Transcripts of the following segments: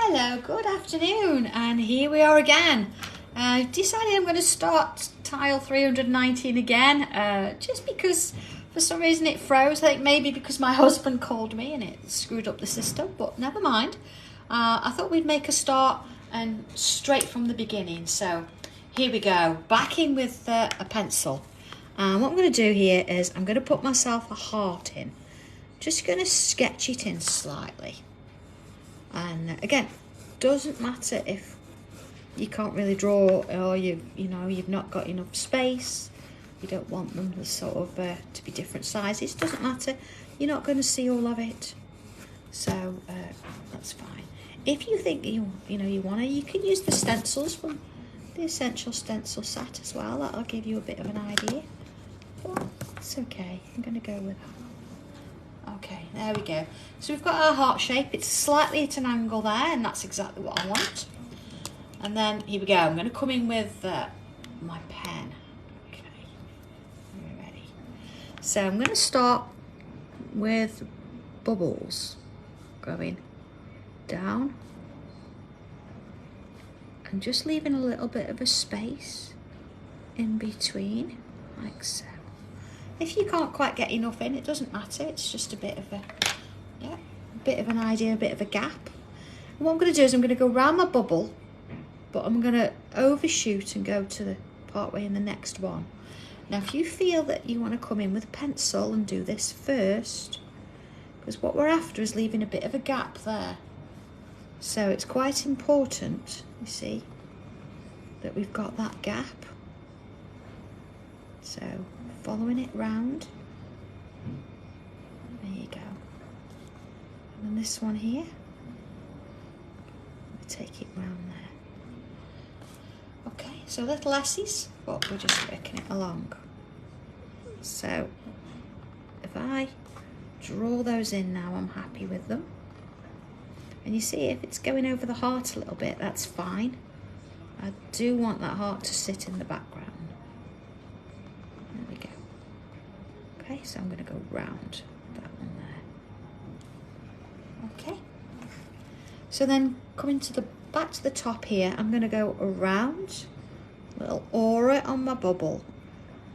Hello, good afternoon, and here we are again. I've decided I'm going to start tile 319 again, just because for some reason it froze. I think maybe because my husband called me and it screwed up the system, but never mind. I thought we'd make a start and straight from the beginning. So here we go, back in with a pencil. And what I'm going to do here is I'm going to put myself a heart in. Just going to sketch it in slightly. And again, doesn't matter if you can't really draw or you've not got enough space. You don't want them to sort of to be different sizes. Doesn't matter. You're not going to see all of it, so that's fine. If you think you want to, you can use the stencils from the Essential Stencil set as well. That'll give you a bit of an idea. But it's okay. I'm going to go with that. Okay, there we go. So we've got our heart shape. It's slightly at an angle there, and that's exactly what I want. And then here we go. I'm going to come in with my pen. Okay, we're ready. So I'm going to start with bubbles going down and just leaving a little bit of a space in between, like so. If you can't quite get enough in, it doesn't matter. It's just a bit of an idea, a bit of a gap. And what I'm going to do is I'm going to go round my bubble, but I'm going to overshoot and go to the part way in the next one. Now, if you feel that you want to come in with a pencil and do this first, because what we're after is leaving a bit of a gap there. So it's quite important, you see, that we've got that gap. So following it round, there you go. And then this one here, we'll take it round there. Okay, so little S's, but we're just working it along. So if I draw those in now, I'm happy with them. And you see, if it's going over the heart a little bit, that's fine. I do want that heart to sit in the background. There we go. Okay, so I'm going to go round that one there. Okay. So then coming to the back to the top here, I'm going to go around, little aura on my bubble,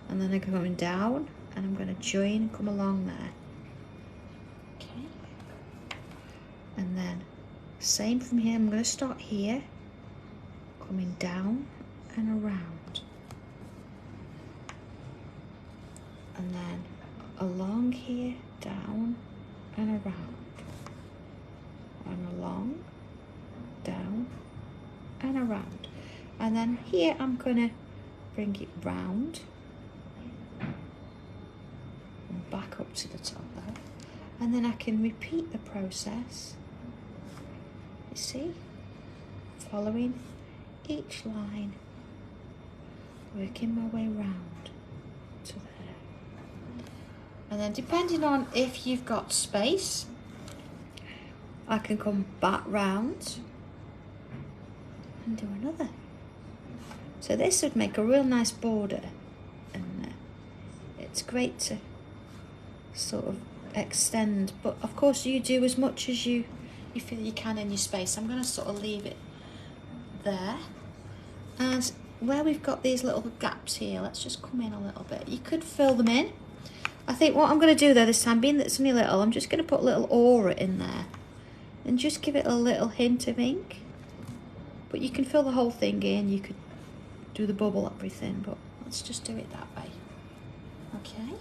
and then I'm going down, and I'm going to join and come along there. Okay. And then same from here. I'm going to start here, coming down and around. And then along here, down and around. And along, down and around. And then here I'm going to bring it round and back up to the top there. And then I can repeat the process, you see, following each line, working my way round to there. And then depending on if you've got space, I can come back round and do another. So this would make a real nice border, and it's great to sort of extend, but of course you do as much as you feel you can in your space. I'm going to sort of leave it there, and where we've got these little gaps here, let's just come in a little bit. You could fill them in. I think what I'm going to do though this time, being that it's only little, I'm just going to put a little aura in there and just give it a little hint of ink. But you can fill the whole thing in, you could do the bubble, everything, but let's just do it that way. Okay.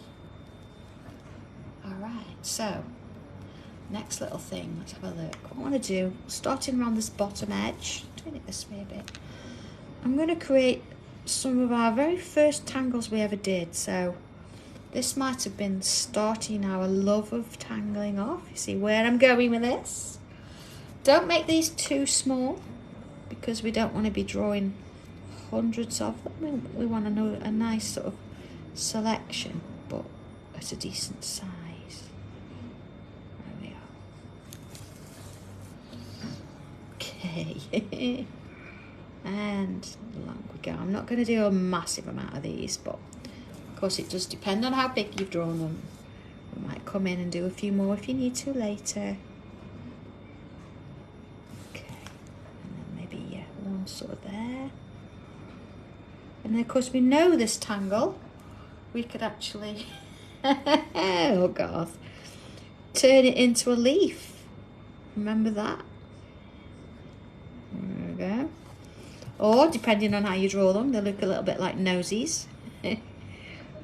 Alright, so next little thing, let's have a look. What I want to do, starting around this bottom edge, doing it this way a bit, I'm going to create some of our very first tangles we ever did. So this might have been starting our love of tangling off. You see where I'm going with this? Don't make these too small, because we don't want to be drawing hundreds of them. We want to know a nice sort of selection, but at a decent size. There we are. Okay. And along we go. I'm not going to do a massive amount of these, but of course it does depend on how big you've drawn them. We might come in and do a few more if you need to later. Okay. sort of there. And then of course we know this tangle, we could actually, oh God, turn it into a leaf. Remember that? There we go. Or depending on how you draw them, they look a little bit like nosies. There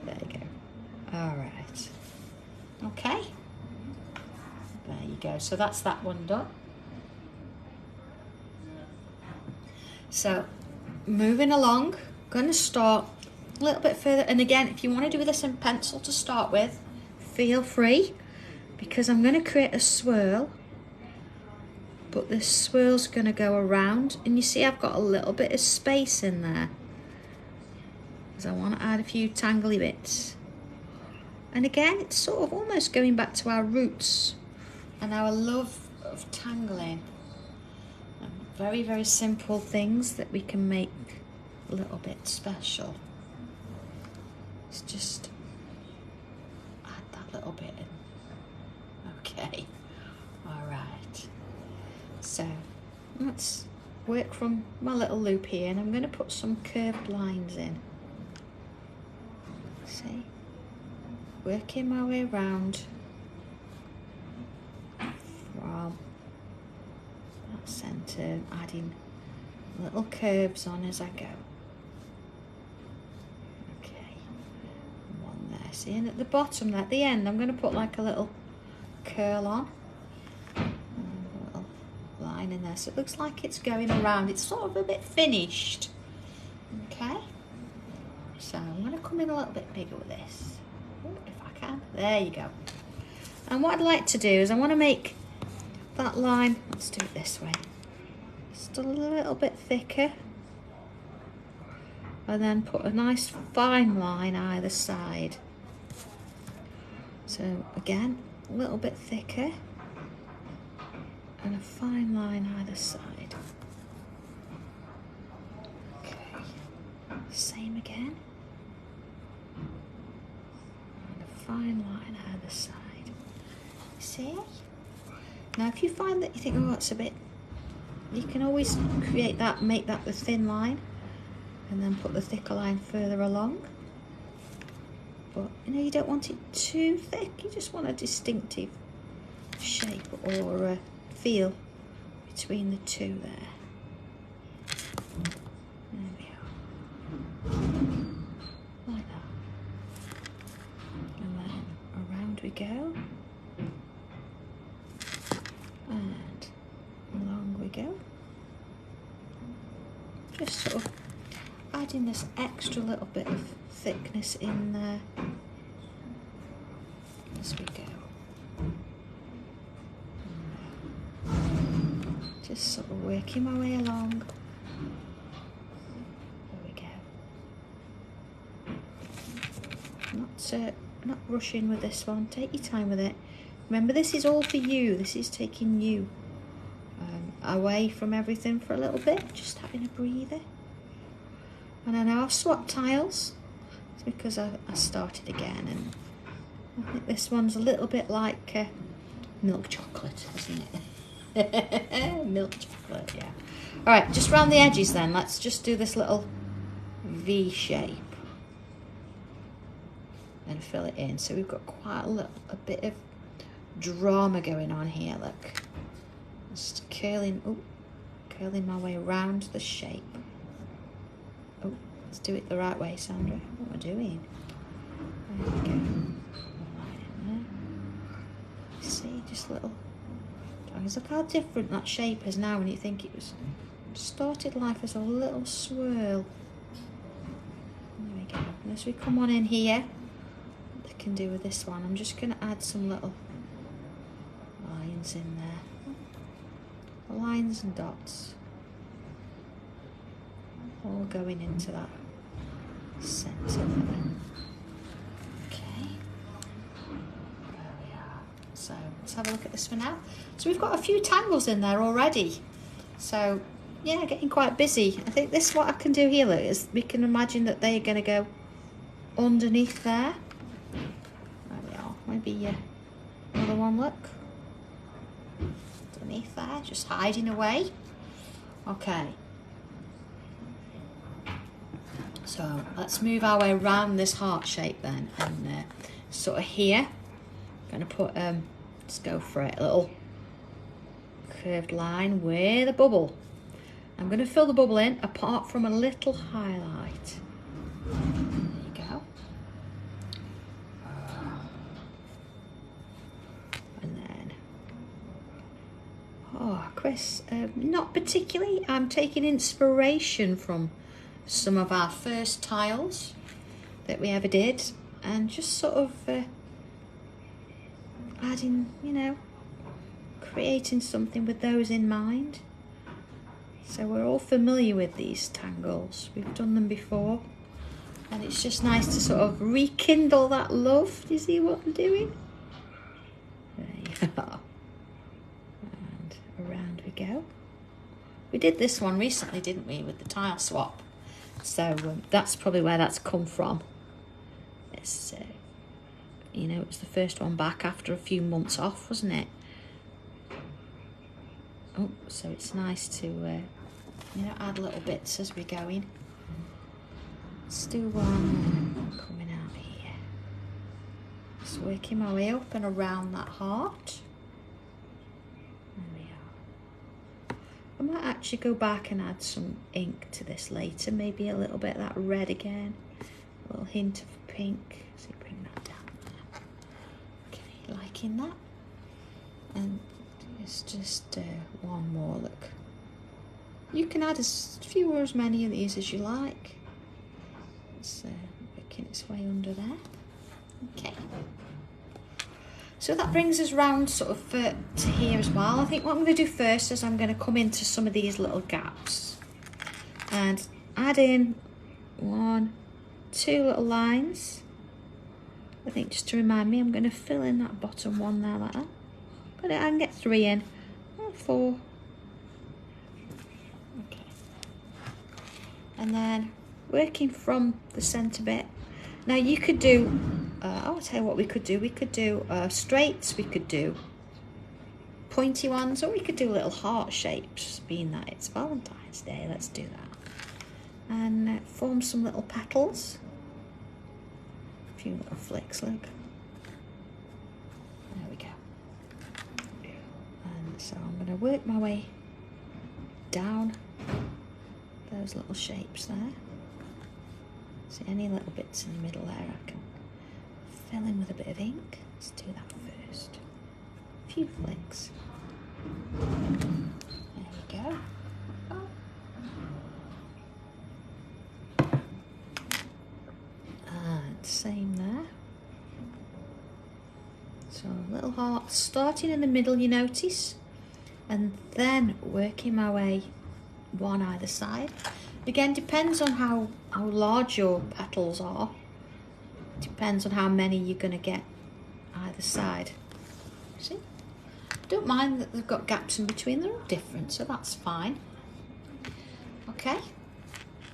you go. All right. Okay. There you go. So that's that one done. So moving along, going to start a little bit further. And again, if you want to do this in pencil to start with, feel free, because I'm going to create a swirl. But this swirl's going to go around, and you see I've got a little bit of space in there because I want to add a few tangly bits. And again, it's sort of almost going back to our roots and our love of tangling. And very, very simple things that we can make a little bit special. Let's just add that little bit in. Okay, all right. So let's work from my little loop here, and I'm going to put some curved lines in. See? Working my way around from that centre, adding little curves on as I go. Okay, one there. See, and at the bottom, at the end, I'm going to put like a little curl on. Line in there, so it looks like it's going around. It's sort of a bit finished. Okay, so I'm going to come in a little bit bigger with this, if I can. There you go. And what I'd like to do is I want to make that line, let's do it this way, just a little bit thicker, and then put a nice fine line either side. So again, a little bit thicker and a fine line either side. Okay, same again. And a fine line either side. See? Now if you find that you think, oh, it's a bit, you can always create that, make that the thin line, and then put the thicker line further along. But you know, you don't want it too thick, you just want a distinctive shape or a feel between the two there. There we are. Like that. And then around we go. And along we go. Just sort of adding this extra little bit of thickness in there as we go. Just sort of working my way along. There we go. Not rushing with this one. Take your time with it. Remember, this is all for you. This is taking you away from everything for a little bit. Just having a breather. And I know I've swapped tiles. It's because I started again, and I think this one's a little bit like milk chocolate, isn't it? Milk chocolate, yeah. All right, just round the edges then. Let's just do this little V shape and fill it in. So we've got quite a bit of drama going on here. Look, just curling my way around the shape. Oh, let's do it the right way, Sandra. What am I doing? There we go. Line in there. See, just little. Look how different that shape is now when you think it was started life as a little swirl. There we go. And as we come on in here, what I can do with this one, I'm just going to add some little lines in there. Lines and dots. All going into that centre there. So let's have a look at this for now. So we've got a few tangles in there already. So yeah, getting quite busy. I think this, what I can do here is we can imagine that they're going to go underneath there. There we are. Maybe another one, look. Underneath there, just hiding away. Okay. So let's move our way around this heart shape then, and sort of here, I'm going to put, let's go for it, a little curved line with a bubble. I'm going to fill the bubble in apart from a little highlight. There you go. And then, oh Chris, not particularly. I'm taking inspiration from some of our first tiles that we ever did, and just sort of adding, you know, creating something with those in mind. So we're all familiar with these tangles, we've done them before, and it's just nice to sort of rekindle that love. Do you see what I'm doing? There you are. And around we go. We did this one recently, didn't we, with the tile swap? So that's probably where that's come from. It's, you know, it was the first one back after a few months off, wasn't it? Oh, so it's nice to, you know, add little bits as we're going. Let's do one coming out here. Just working my way up and around that heart. There we are. I might actually go back and add some ink to this later, maybe a little bit of that red again, a little hint of pink. So bring that down there. Okay, liking that. And it's just one more, look. You can add as few or as many of these as you like. It's working its way under there. Okay. So that brings us round sort of to here as well. I think what I'm going to do first is I'm going to come into some of these little gaps and add in 1, 2 little lines. I think just to remind me, I'm going to fill in that bottom one there like that. I can get 3 in, 4. Okay. And then working from the centre bit. Now you could do, I'll tell you what we could do. We could do straights, we could do pointy ones, or we could do little heart shapes, being that it's Valentine's Day. Let's do that. And form some little petals. A few little flicks, look. There we go. And so I'm going to work my way down those little shapes there. See any little bits in the middle there I can fill in with a bit of ink. Let's do that first. A few flicks. There you go. And same there. So little hearts starting in the middle, you notice, and then working my way one either side. Again, depends on how large your petals are. Depends on how many you're going to get either side. See? Don't mind that they've got gaps in between. They're all different, so that's fine. Okay.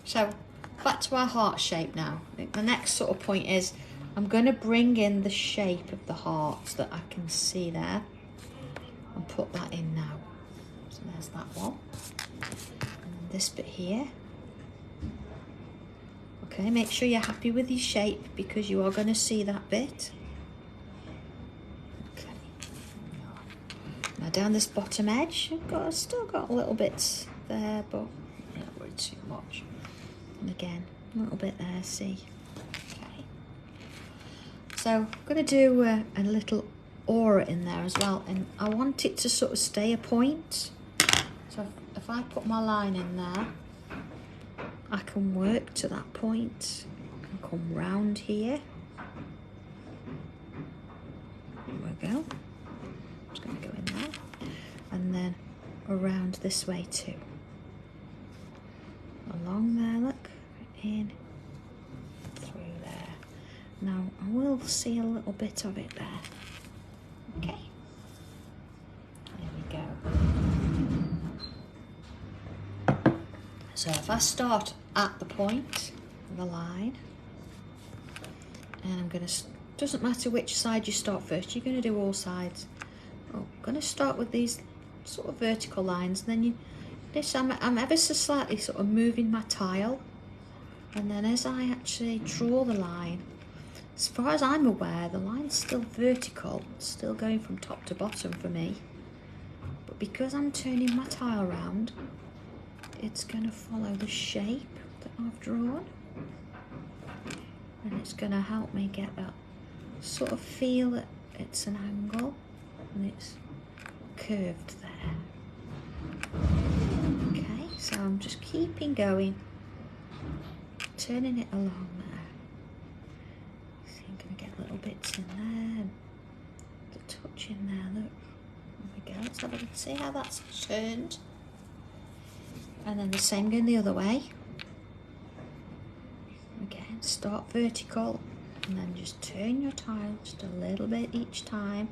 So back to our heart shape now. I think the next sort of point is I'm going to bring in the shape of the heart that I can see there and put that in now. So there's that one. And then this bit here. Okay, make sure you're happy with your shape because you are going to see that bit. Okay. Now down this bottom edge, I've still got little bits there, but not worry too much. And again, a little bit there, see. Okay. So I'm going to do a little aura in there as well, and I want it to sort of stay a point. So if I put my line in there, I can work to that point and come round here. There we go. Just going to go in there. And then around this way too. Along there, look. In. Through there. Now, I will see a little bit of it there. Okay. There we go. So if I start at the point of the line, and I'm going to, doesn't matter which side you start first, you're going to do all sides. I'm going to start with these sort of vertical lines, and then I'm ever so slightly sort of moving my tile And then as I actually draw the line, as far as I'm aware, the line's still vertical, still going from top to bottom for me. But because I'm turning my tile around, it's going to follow the shape that I've drawn. And it's going to help me get that sort of feel that it's an angle and it's curved there. Okay, so I'm just keeping going, turning it along there. So I'm going to get little bits in there, and the touch in there. Look, there we go. Let's have a look, see how that's turned. And then the same going the other way. Again, start vertical and then just turn your tile just a little bit each time.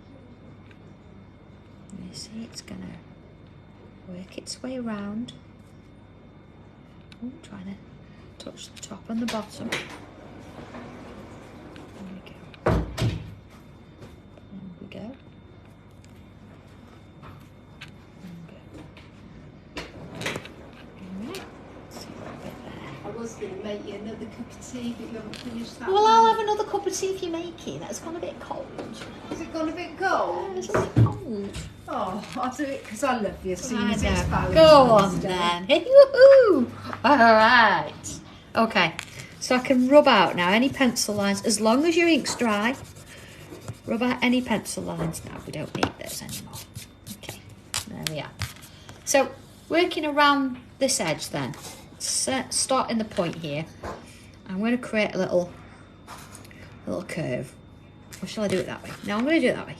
And you see it's going to work its way around. Oh, trying to touch the top and the bottom. There we go. There we go. I was going to make you another cup of tea, but you haven't finished that. Well, I'll have another cup of tea if you make it. That's gone a bit cold. Has it gone a bit cold? It's a bit cold. Oh, I'll do it because I love you. As soon I as it's know. Valentine's Go on Day. then. Hey, woohoo! All right. Okay, so I can rub out now any pencil lines as long as your ink's dry. Rub out any pencil lines now. We don't need this anymore. Okay, there we are. So working around this edge then. Starting the point here, I'm going to create a little curve. Or shall I do it that way? No, I'm going to do it that way.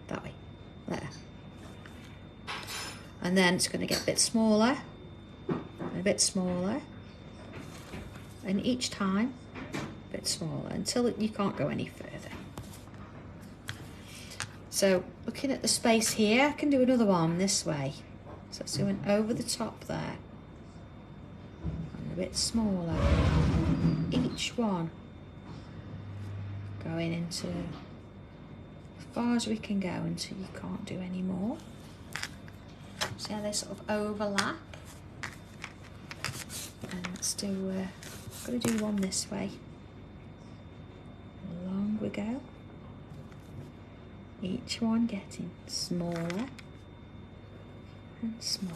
That way. There. And then it's going to get a bit smaller. And a bit smaller. And each time, a bit smaller. Until you can't go any further. So, looking at the space here, I can do another one this way. So it's going over the top there. Bit smaller, each one going into as far as we can go until you can't do any more. See how they sort of overlap? And let's do, I'm going to do one this way. Along we go. Each one getting smaller and smaller.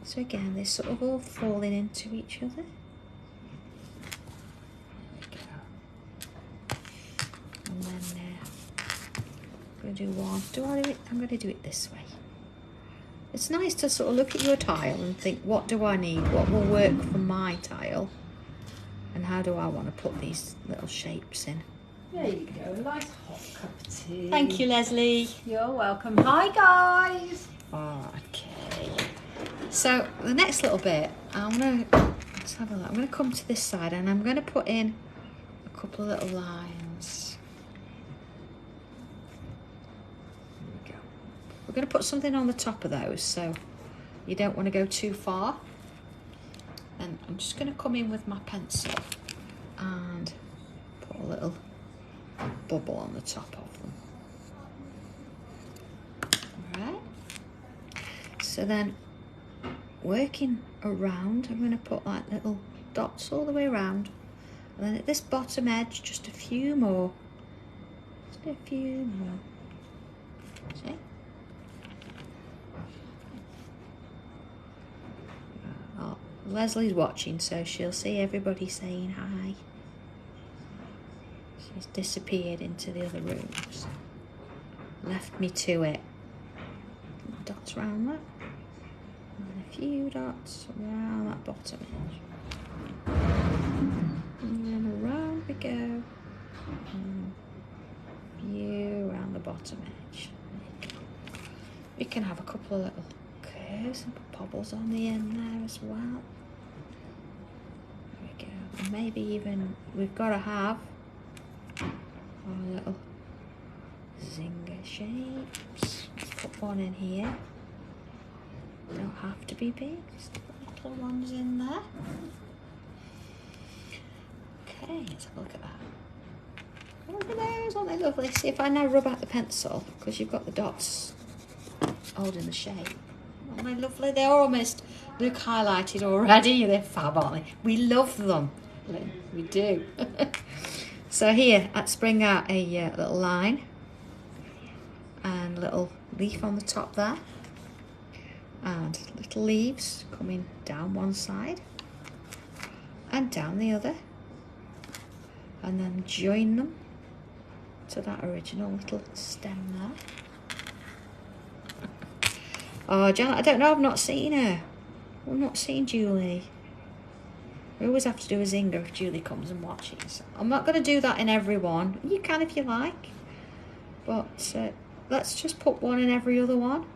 So again, they're sort of all falling into each other. There we go. And then I'm going to do one. Do I do it? I'm going to do it this way. It's nice to sort of look at your tile and think, what do I need? What will work for my tile? And how do I want to put these little shapes in? There you go, a nice hot cup of tea. Thank you, Leslie. You're welcome. Hi, guys. Okay. So the next little bit, let's have a look. I'm going to come to this side and I'm going to put in a couple of little lines. There we go. We're going to put something on the top of those, so you don't want to go too far. And I'm just going to come in with my pencil and put a little bubble on the top of them. All right. So then, working around, I'm going to put like little dots all the way around, and then at this bottom edge just a few more, just a few more. See? Oh, Leslie's watching, so she'll see everybody saying hi. She's disappeared into the other rooms, left me to it. Dots around that. And a few dots around that bottom edge. And then around we go. And a few around the bottom edge. We can have a couple of little curves and bobbles on the end there as well. There we go. And maybe even we've got to have our little zinger shapes. Let's put one in here. Don't have to be big, just little ones in there. Okay, let's have a look at that. Look at those, aren't they lovely? See, if I now rub out the pencil, because you've got the dots holding the shape. Aren't they lovely? They're almost look highlighted already. They're fab, aren't they? We love them. We do. So here, let's bring out a little line and a little leaf on the top there. And little leaves coming down one side and down the other. And then join them to that original little stem there. Oh, Janet, I don't know, I've not seen her. I've not seen Julie. We always have to do a zinger if Julie comes and watches. I'm not going to do that in every one. You can if you like. But let's just put one in every other one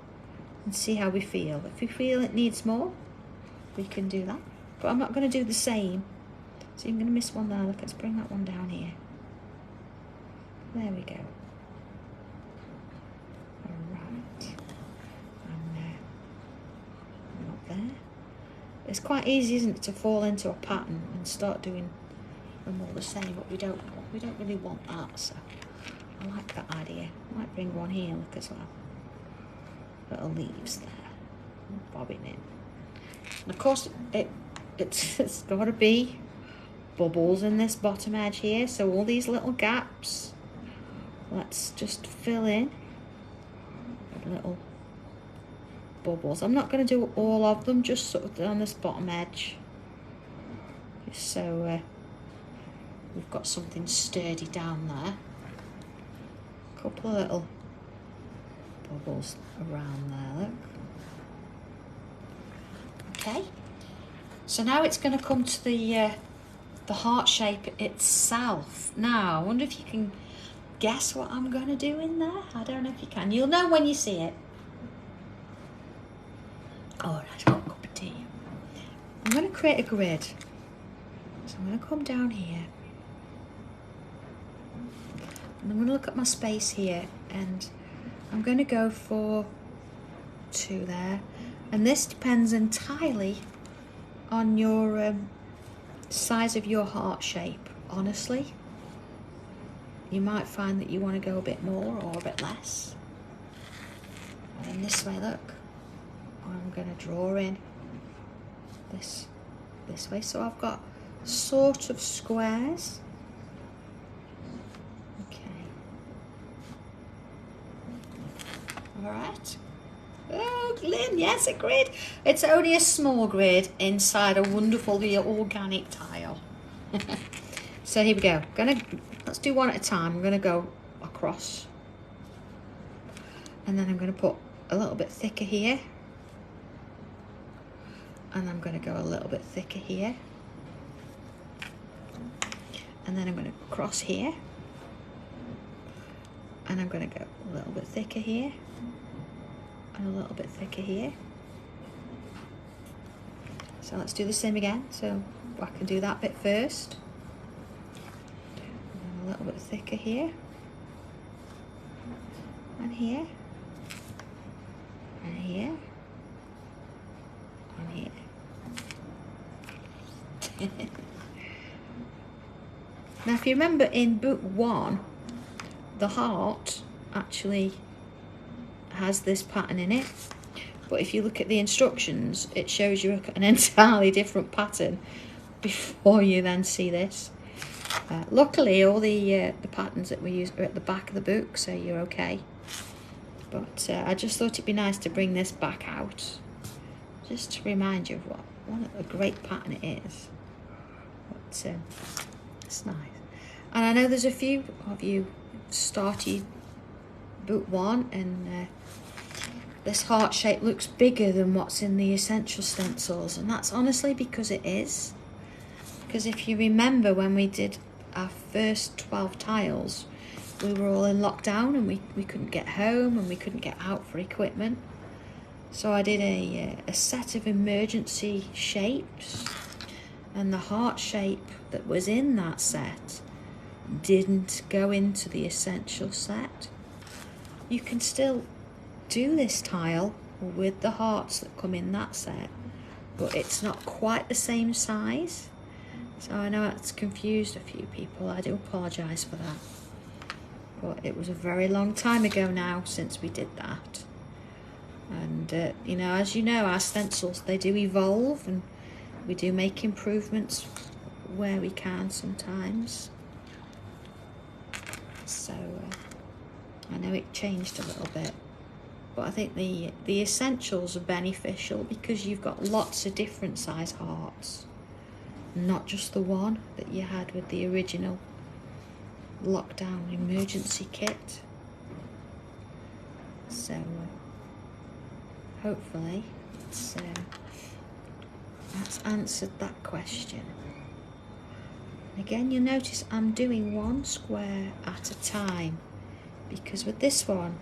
and see how we feel. If we feel it needs more, we can do that. But I'm not going to do the same. So you're going to miss one there. Look, let's bring that one down here. There we go. Alright. And up there. It's quite easy, isn't it, to fall into a pattern and start doing them all the same, but we don't really want that, so I like that idea. Might bring one here, look, as well. Little leaves there. Bobbing in. And of course it's got to be bubbles in this bottom edge here, so all these little gaps, let's just fill in with little bubbles. I'm not going to do all of them, just sort of on this bottom edge, just so we've got something sturdy down there. A couple of little bubbles around there, look. Okay, so now it's going to come to the heart shape itself. Now, I wonder if you can guess what I'm going to do in there. I don't know if you can. You'll know when you see it. Oh, nice hot cup of tea. I'm going to create a grid. So I'm going to come down here. And I'm going to look at my space here. And I'm going to go for 2 there. And this depends entirely on your size of your heart shape, honestly. You might find that you want to go a bit more or a bit less. And then this way, look. I'm going to draw in this way. So I've got sort of squares. Okay. All right. Oh, Lynn, yes, a grid. It's only a small grid inside a wonderfully organic tile. So here we go. Let's do one at a time. I'm going to go across. And then I'm going to put a little bit thicker here. And I'm going to go a little bit thicker here. And then I'm going to cross here. And I'm going to go a little bit thicker here. And a little bit thicker here. So let's do the same again. So I can do that bit first. And a little bit thicker here. And here. And here. And here. Now if you remember in book 1, the heart actually has this pattern in it, but if you look at the instructions it shows you an entirely different pattern before you then see this. Luckily all the patterns that we use are at the back of the book, so you're okay, but I just thought it'd be nice to bring this back out just to remind you of what a great pattern it is. But it's nice. And I know there's a few of you started book 1 and this heart shape looks bigger than what's in the essential stencils, and that's honestly because it is. Because if you remember when we did our first 12 tiles, we were all in lockdown and we couldn't get home and we couldn't get out for equipment. So I did a set of emergency shapes, and the heart shape that was in that set didn't go into the essential set. You can still do this tile with the hearts that come in that set, but it's not quite the same size. So I know it's confused a few people. I do apologise for that. But it was a very long time ago now since we did that. And you know, as you know, our stencils, they do evolve, and we do make improvements where we can sometimes. So I know it changed a little bit, but I think the essentials are beneficial because you've got lots of different size hearts, not just the one that you had with the original lockdown emergency kit. So hopefully that's answered that question. Again, you'll notice I'm doing one square at a time, because with this one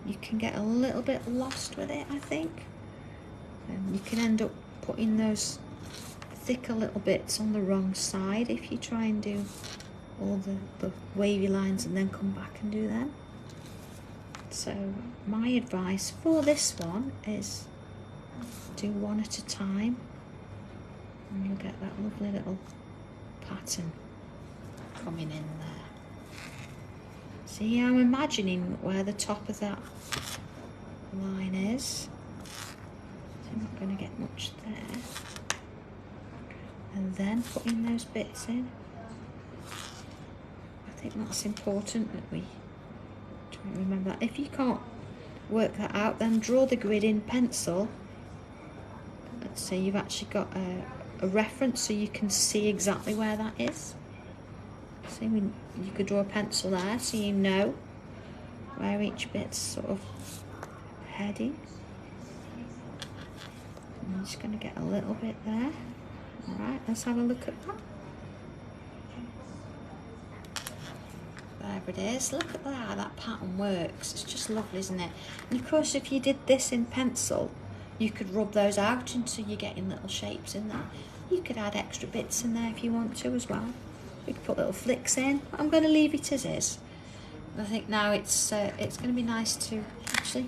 you can get a little bit lost with it, I think, and you can end up putting those thicker little bits on the wrong side if you try and do all the wavy lines and then come back and do them. So my advice for this one is do one at a time, and you'll get that lovely little pattern coming in there. See, I'm imagining where the top of that line is. So I'm not going to get much there. And then putting those bits in. I think that's important that we remember that. If you can't work that out, then draw the grid in pencil. Let's say you've actually got a reference so you can see exactly where that is. See, you could draw a pencil there so you know where each bit's sort of heading. I'm just going to get a little bit there. Alright, let's have a look at that. There it is. Look at that, how that pattern works. It's just lovely, isn't it? And of course, if you did this in pencil, you could rub those out until you're getting little shapes in there. You could add extra bits in there if you want to as well. We could put little flicks in. I'm going to leave it as is. I think now it's going to be nice to actually.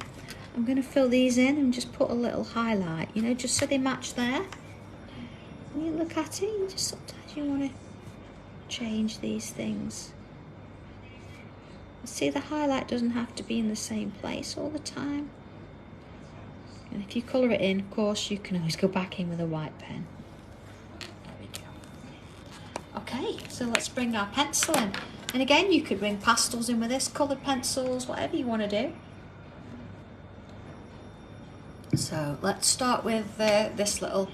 I'm going to fill these in and just put a little highlight, you know, just so they match there. And you look at it, you just sometimes you want to change these things. See, the highlight doesn't have to be in the same place all the time. And if you colour it in, of course, you can always go back in with a white pen. There we go. Okay, so let's bring our pencil in. And again, you could bring pastels in with this, coloured pencils, whatever you want to do. So let's start with this little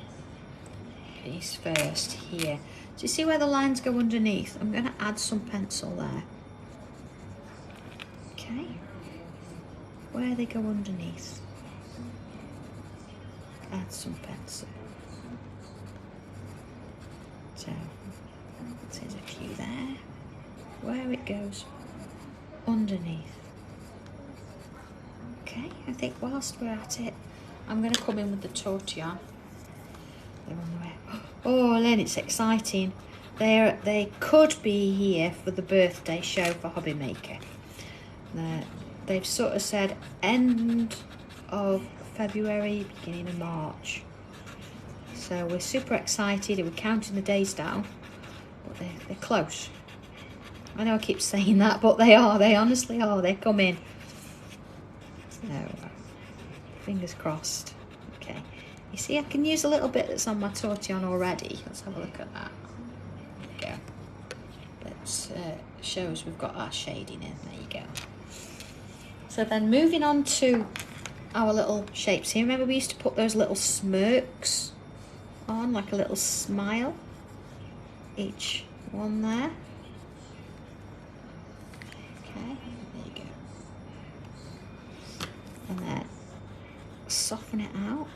piece first here. Do you see where the lines go underneath? I'm going to add some pencil there. Okay, where they go underneath, add some pencil. So there's a few there, where it goes underneath. Okay, I think whilst we're at it, I'm going to come in with the tortillon. They're on the way. Oh, Lynn, it's exciting. They could be here for the birthday show for Hobby Maker. They've sort of said end of February, beginning of March. So we're super excited. We're counting the days down, but they're close. I know I keep saying that, but they are. They honestly are. They're coming. So fingers crossed. Okay. You see, I can use a little bit that's on my tortillon already. Let's have a look at that. There we go. That shows we've got our shading in. There you go. So then moving on to our little shapes here. Remember we used to put those little smirks on, like a little smile. Each one there. Okay, there you go. And then soften it out.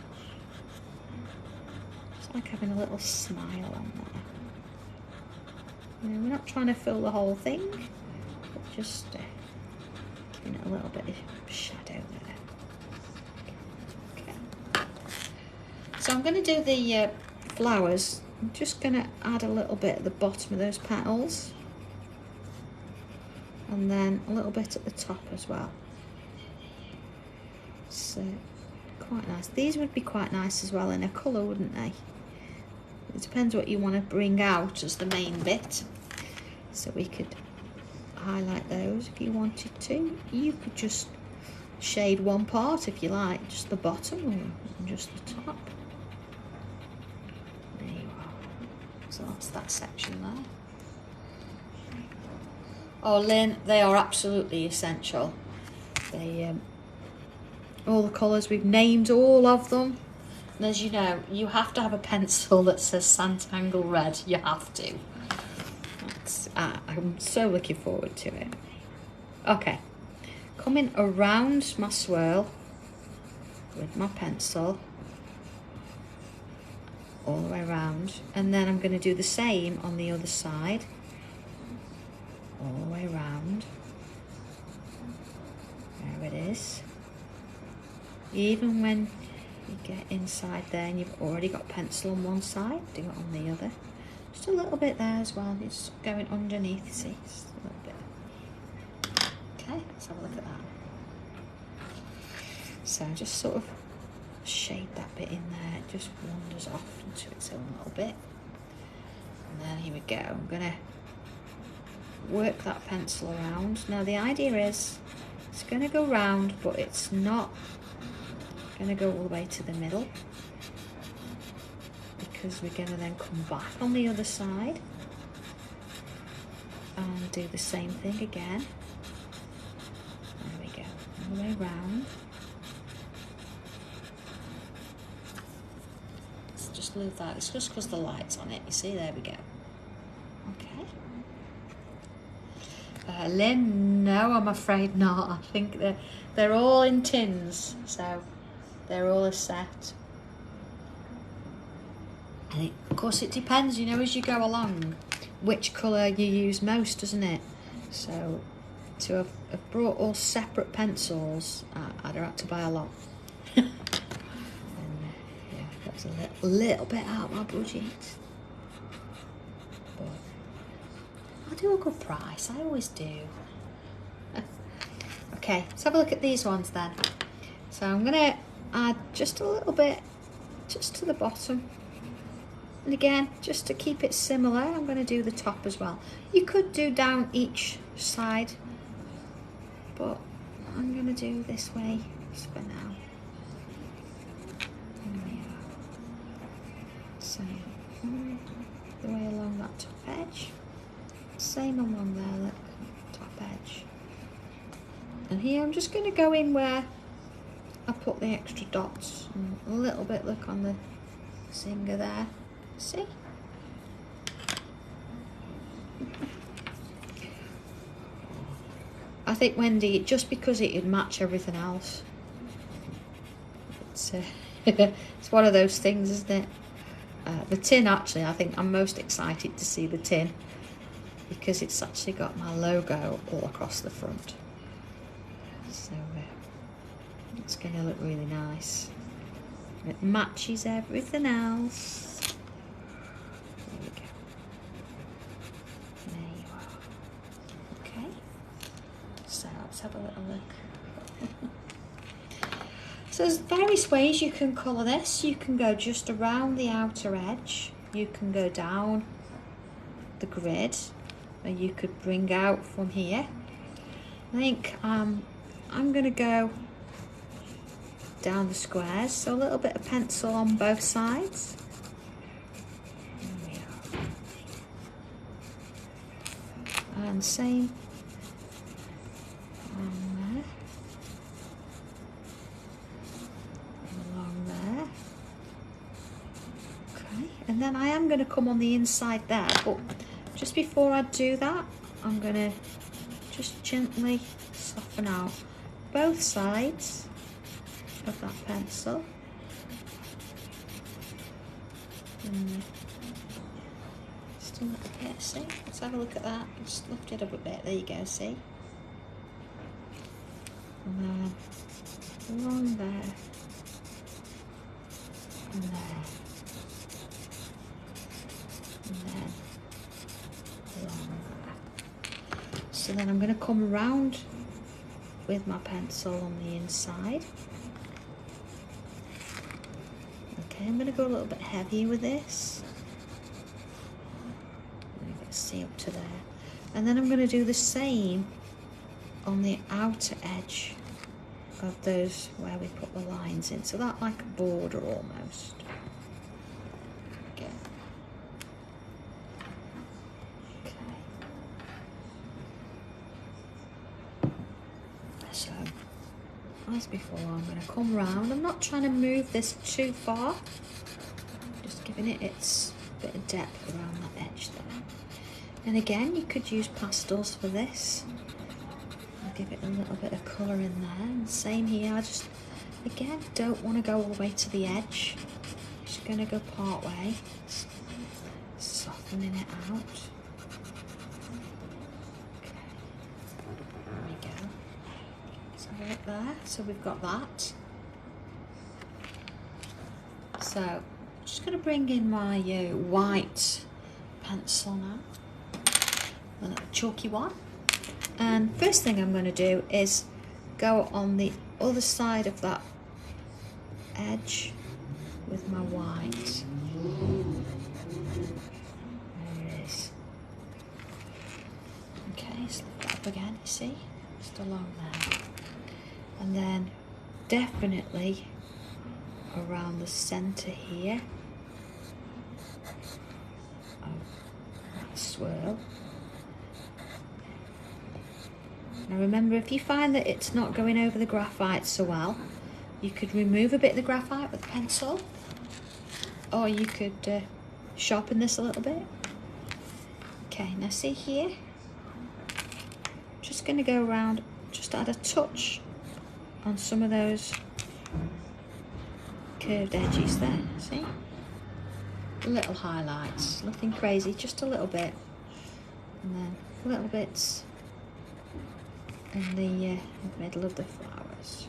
It's like having a little smile on there. You know, we're not trying to fill the whole thing, but just giving it a little bit of shadow there. Okay. So I'm going to do the flowers. I'm just going to add a little bit at the bottom of those petals, and then a little bit at the top as well. So quite nice. These would be quite nice as well in a colour, wouldn't they? It depends what you want to bring out as the main bit. So we could highlight those if you wanted to. You could just shade one part if you like, just the bottom or just the top. There you are. So that's that section there. Oh, Lynn, they are absolutely essential. They, all the colours, we've named all of them. And as you know, you have to have a pencil that says Sanntangle Red. You have to. I'm so looking forward to it. Okay, coming around my swirl with my pencil all the way around, and then I'm going to do the same on the other side, all the way around. There it is. Even when you get inside there and you've already got pencil on one side, do it on the other. Just a little bit there as well, it's going underneath, see, just a little bit. Okay, let's have a look at that. So just sort of shade that bit in there, it just wanders off into its own little bit. And then here we go, I'm gonna work that pencil around. Now the idea is, it's gonna go round, but it's not gonna go all the way to the middle, because we're going to then come back on the other side and do the same thing again. There we go, all the way around. Let's just leave that, it's just because the light's on it, you see, there we go. Okay. Lynn, no, I'm afraid not. I think they're all in tins, so they're all a set. And of course it depends, you know, as you go along, which colour you use most, doesn't it? So to have brought all separate pencils, I'd have had to buy a lot. And yeah, that's a little bit out of my budget. But I'll do a good price, I always do. Okay, let's have a look at these ones then. So I'm going to add just a little bit, just to the bottom. And again, just to keep it similar, I'm going to do the top as well. You could do down each side, but I'm going to do this way just for now. So, the way along that top edge. Same along there, look, top edge. And here I'm just going to go in where I put the extra dots. And a little bit, look, on the zinger there. See? I think, Wendy, just because it'd match everything else. It's, it's one of those things, isn't it? The tin, actually, I think I'm most excited to see the tin, because it's actually got my logo all across the front. So it's going to look really nice. It matches everything else. There we go. There you are. Okay. So let's have a little look. So there's various ways you can colour this. You can go just around the outer edge. You can go down the grid, or you could bring out from here. I think I'm going to go down the squares, so a little bit of pencil on both sides. There we are. And same on there. Along there. Okay, and then I am going to come on the inside there, but just before I do that, I'm going to just gently soften out both sides of that pencil. And just a little bit, see? Let's have a look at that. Just lift it up a bit. There you go, see? And then along there. And there. And then along there. So then I'm going to come around with my pencil on the inside. Okay, I'm going to go a little bit heavier with this. You can see up to there. And then I'm going to do the same on the outer edge of those where we put the lines in, so that like a border almost. Okay. So, as before, I'm going to come round. I'm not trying to move this too far, just giving it its bit of depth around that edge there. And again, you could use pastels for this. I'll give it a little bit of colour in there. And same here, I just, again, don't want to go all the way to the edge. Just going to go part way, softening it out. Okay, there we go. So right there, so we've got that. So, I'm just going to bring in my white pencil now. A little chalky one, and first thing I'm going to do is go on the other side of that edge with my white. There it is. Okay, let's lift that up again, you see, just along there, and then definitely around the centre here of that swirl. Now remember, if you find that it's not going over the graphite so well, you could remove a bit of the graphite with a pencil, or you could sharpen this a little bit. Okay, now see here, just going to go around, just add a touch on some of those curved edges there, see? Little highlights, nothing crazy, just a little bit, and then little bits in the middle of the flowers.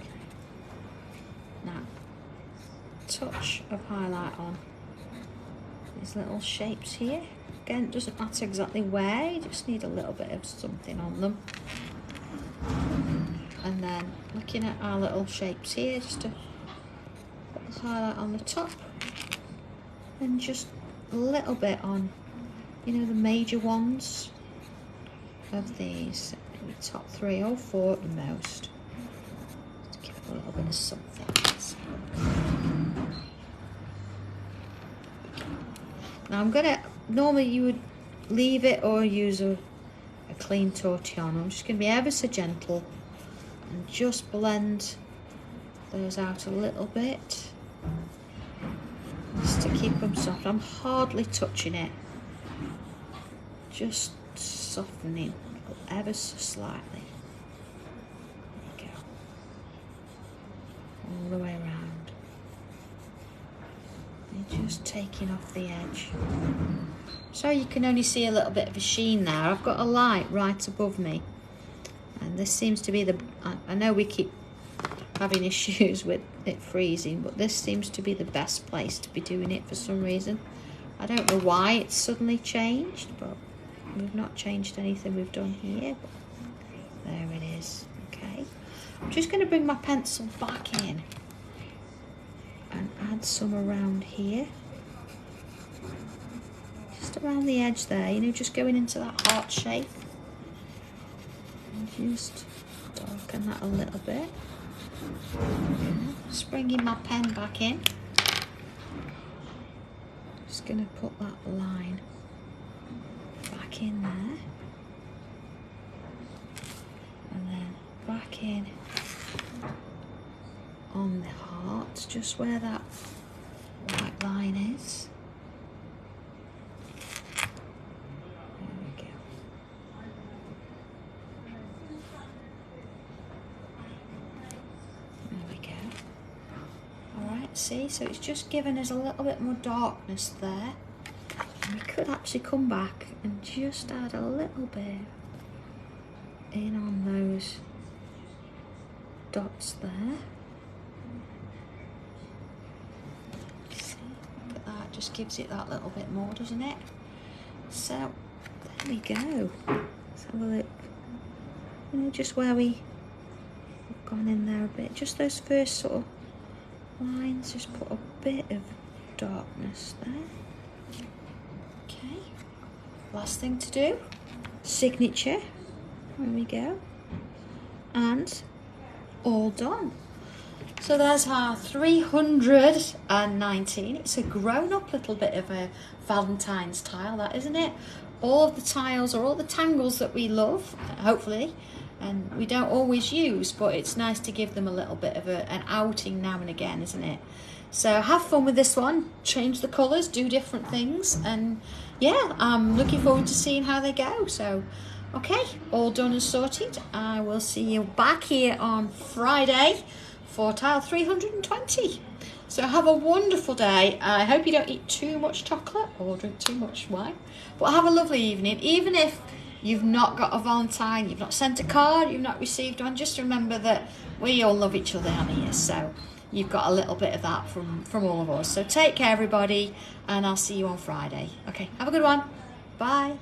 Okay. Now, touch of highlight on these little shapes here. Again, it doesn't matter exactly where, you just need a little bit of something on them. And then looking at our little shapes here, just to put the highlight on the top, and just a little bit on, you know, the major ones of these, maybe top 3 or 4 at the most, to give it a little bit of something. Now I'm gonna, normally you would leave it or use a clean tortillon. I'm just gonna be ever so gentle and just blend those out a little bit, just to keep them soft. I'm hardly touching it, just softening ever so slightly. There you go. All the way around. And just taking off the edge. So you can only see a little bit of a sheen there. I've got a light right above me. And this seems to be the, I know we keep having issues with it freezing, but this seems to be the best place to be doing it for some reason. I don't know why it's suddenly changed, but we've not changed anything we've done here, but there it is. Okay, I'm just going to bring my pencil back in and add some around here, just around the edge there, you know, just going into that heart shape, and just darken that a little bit. Just bringing my pen back in, just going to put that line back in there, and then back in on the heart, just where that white line is. There we go. There we go. Alright, see, so it's just given us a little bit more darkness there. And we could actually come back and just add a little bit in on those dots there. See, look at that, just gives it that little bit more, doesn't it? So, there we go. Let's have a look. You know, just where we've gone in there a bit, just those first sort of lines, just put a bit of darkness there. Okay, last thing to do, signature. There we go. and all done. So there's our 319. It's a grown-up little bit of a Valentine's tile, that, isn't it? All of the tiles are all the tangles that we love, hopefully, and we don't always use, but it's nice to give them a little bit of an outing now and again, isn't it? So have fun with this one, change the colours, do different things, and yeah, I'm looking forward to seeing how they go. So okay, all done and sorted. I will see you back here on Friday for tile 320. So have a wonderful day. I hope you don't eat too much chocolate or drink too much wine, but have a lovely evening. Even if you've not got a Valentine, you've not sent a card, you've not received one, just remember that we all love each other on here. So you've got a little bit of that from all of us. So take care, everybody, and I'll see you on Friday. Okay, have a good one. Bye.